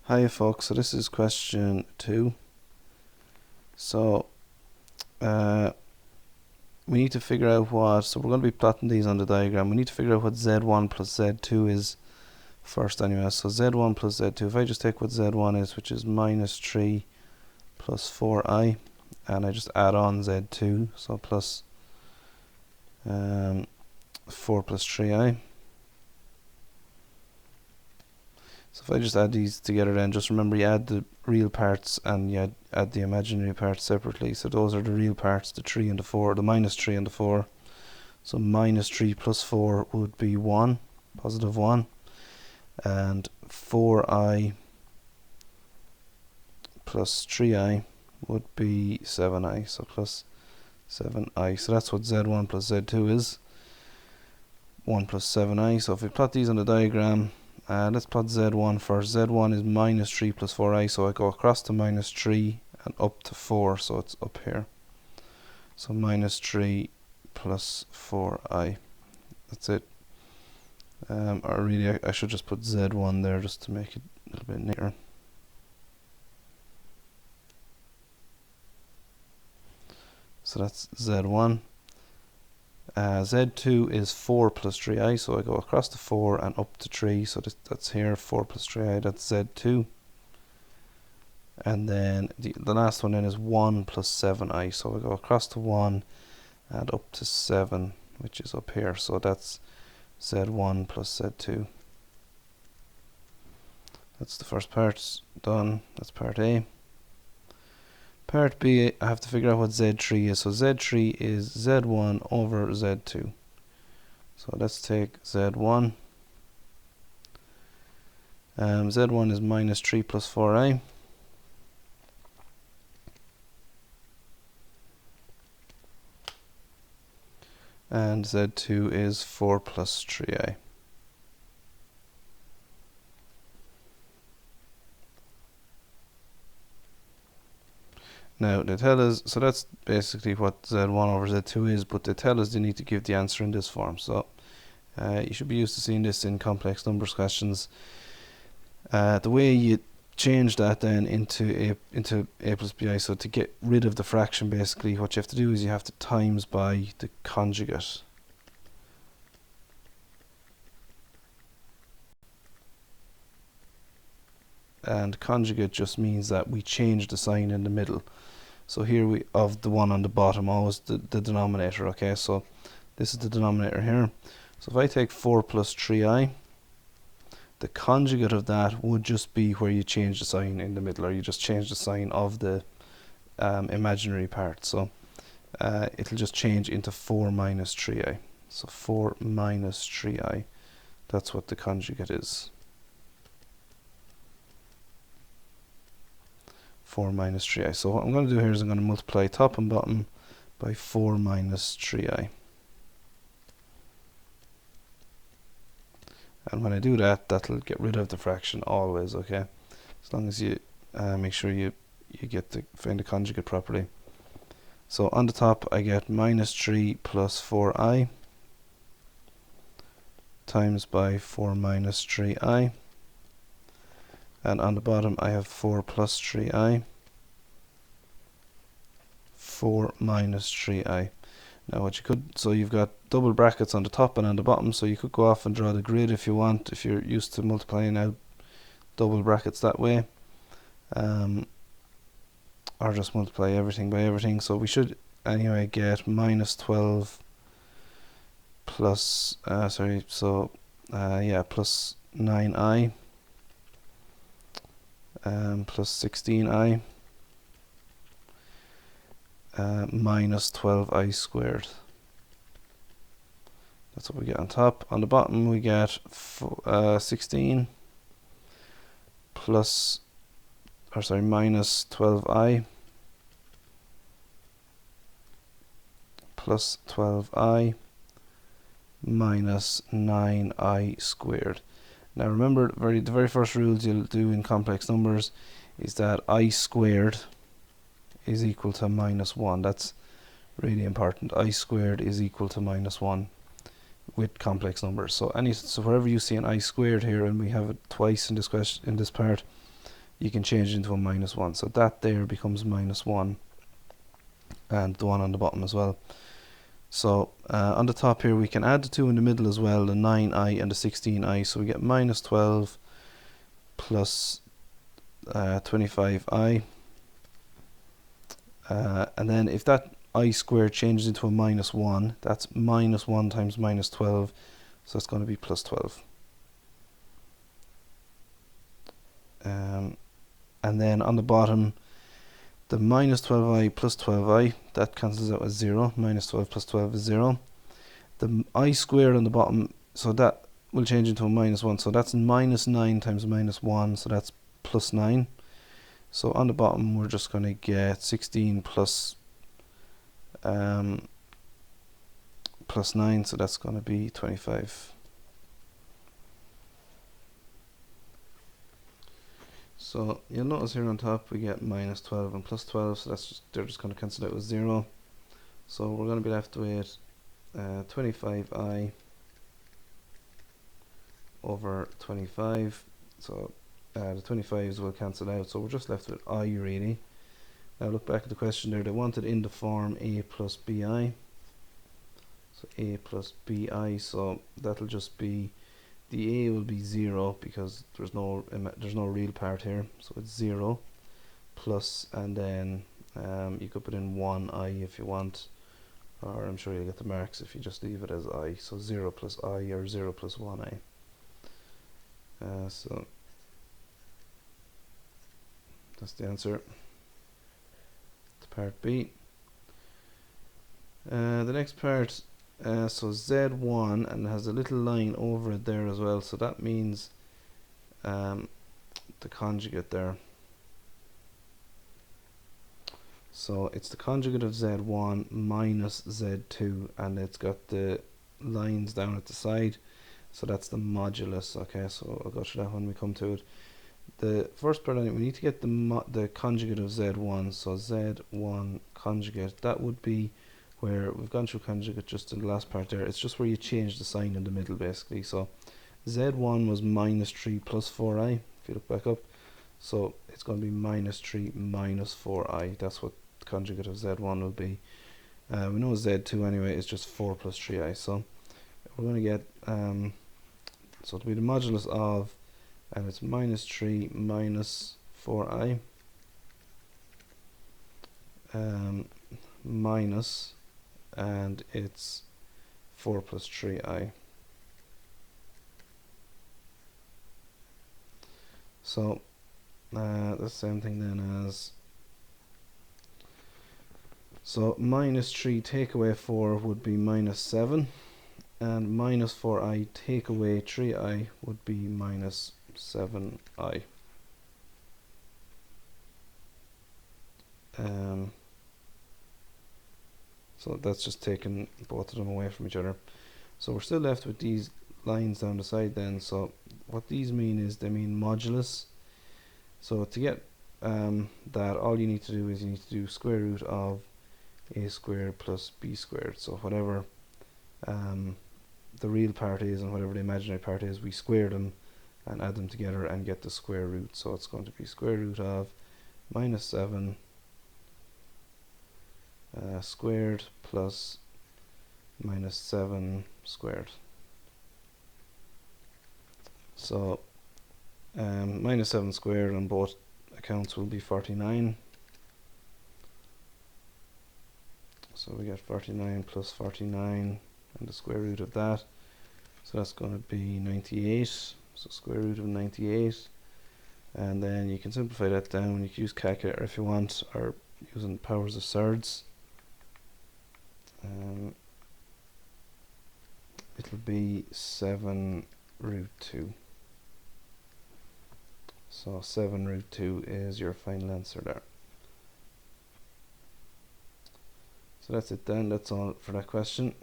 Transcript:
Hi folks, so this is question 2. So we need to figure out so we're going to be plotting these on the diagram. We need to figure out what Z1 plus Z2 is first anyway. So Z1 plus Z2, if I just take what Z1 is, which is minus 3 plus 4i, and I just add on Z2, so plus 4 plus 3i. So if I just add these together, then just remember you add the real parts and you add the imaginary parts separately. So those are the real parts, the 3 and the 4, the minus 3 and the 4. So minus 3 plus 4 would be 1, positive 1. And 4i plus 3i would be 7i, so plus 7i. So that's what Z1 plus Z2 is, 1 plus 7i. So if we plot these on the diagram, let's plot Z1 first. Z1 is minus 3 plus 4i, so I go across to minus 3 and up to 4, so it's up here. So minus 3 plus 4i. That's it. Or really, I should just put Z1 there just to make it a little bit neater. So that's Z1. Z2 is 4 plus 3i, so I go across to 4 and up to 3, so that's here, 4 plus 3i, that's Z2. And then the last one then is 1 plus 7i, so I go across to 1 and up to 7, which is up here, so that's Z1 plus Z2. That's the first part done, that's part A. Part B, I have to figure out what Z3 is. So Z3 is Z1 over Z2. So let's take Z1. Z1 is minus 3 plus 4i. And Z2 is 4 plus 3i. Now they tell us, so that's basically what Z1 over Z2 is, but they tell us they need to give the answer in this form. So you should be used to seeing this in complex numbers questions. The way you change that then into a plus bi, so to get rid of the fraction, basically what you have to do is you have to times by the conjugate. And conjugate just means that we change the sign in the middle. So here of the one on the bottom, always the denominator, okay? So this is the denominator here. So if I take 4 plus 3i, the conjugate of that would just be where you change the sign in the middle, or you just change the sign of the imaginary part. So it'll just change into 4 minus 3i. So 4 minus 3i, that's what the conjugate is. 4 minus 3i. So what I'm going to do here is I'm going to multiply top and bottom by 4 minus 3i. And when I do that, that'll get rid of the fraction always, okay? As long as you make sure you find the conjugate properly. So on the top I get minus 3 plus 4i times by 4 minus 3i. And on the bottom I have 4 plus 3i, 4 minus 3i. Now what you could, so you've got double brackets on the top and on the bottom, so you could go off and draw the grid if you want, if you're used to multiplying out double brackets that way. Or just multiply everything by everything. So we should anyway get minus 12 plus, plus 9i. Plus 16i minus 12i squared. That's what we get on top. On the bottom we get 16 plus, minus 12i plus 12i minus 9i squared. Now remember, the very first rules you'll do in complex numbers is that I squared is equal to minus 1. That's really important. I squared is equal to minus 1 with complex numbers. So wherever you see an I squared here, and we have it twice in this part, you can change it into a minus 1. So that there becomes minus 1, and the one on the bottom as well. So on the top here we can add the 2 in the middle as well, the 9i and the 16i. So we get minus 12 plus 25i. And then if that I squared changes into a minus 1, that's minus 1 times minus 12. So it's going to be plus 12. And then on the bottom, the minus 12i plus 12i, that cancels out as 0. Minus 12 plus 12 is 0. The I squared on the bottom, so that will change into a minus 1. So that's minus 9 times minus 1, so that's plus 9. So on the bottom, we're just going to get 16 plus 9, so that's going to be 25. So you'll notice here on top we get minus 12 and plus 12, so that's they're just going to cancel out with 0. So we're going to be left with 25i over 25. So the 25s will cancel out, so we're just left with I really. Now look back at the question there, they wanted in the form a plus bi. So a plus bi, so that'll just be, the a will be 0 because there's no real part here, so it's 0 plus, and then you could put in 1i if you want, or I'm sure you'll get the marks if you just leave it as I. So 0 plus I, or 0 plus 1i. So that's the answer to part B. The next part, so Z1, and it has a little line over it there as well, so that means the conjugate there. So it's the conjugate of Z1 minus Z2, and it's got the lines down at the side, so that's the modulus. Okay, so I'll go through that when we come to it. The first part, we need to get the conjugate of Z1, so Z1 conjugate, that would be where we've gone through conjugate just in the last part there. It's just where you change the sign in the middle basically. So Z1 was minus 3 plus 4i, if you look back up. So it's going to be minus 3 minus 4i. That's what the conjugate of Z1 will be. We know Z2 anyway is just 4 plus 3i. So we're going to get, so it'll be the modulus of, and it's minus 3 minus 4i minus, and it's 4 plus 3i. So that's the same thing then as, so minus 3 take away 4 would be minus 7, and minus 4i take away 3i would be minus 7i. So that's just taking both of them away from each other. So we're still left with these lines down the side then. So what these mean is they mean modulus. So to get that, all you need to do is you need to do square root of a squared plus b squared. So whatever the real part is and whatever the imaginary part is, we square them and add them together and get the square root. So it's going to be square root of minus 7 squared plus minus 7 squared. So minus 7 squared on both accounts will be 49. So we get 49 plus 49 and the square root of that. So that's going to be 98. So square root of 98. And then you can simplify that down. You can use calculator if you want, or using powers of surds. It'll be 7 root 2. So 7 root 2 is your final answer there. So that's it then, that's all for that question.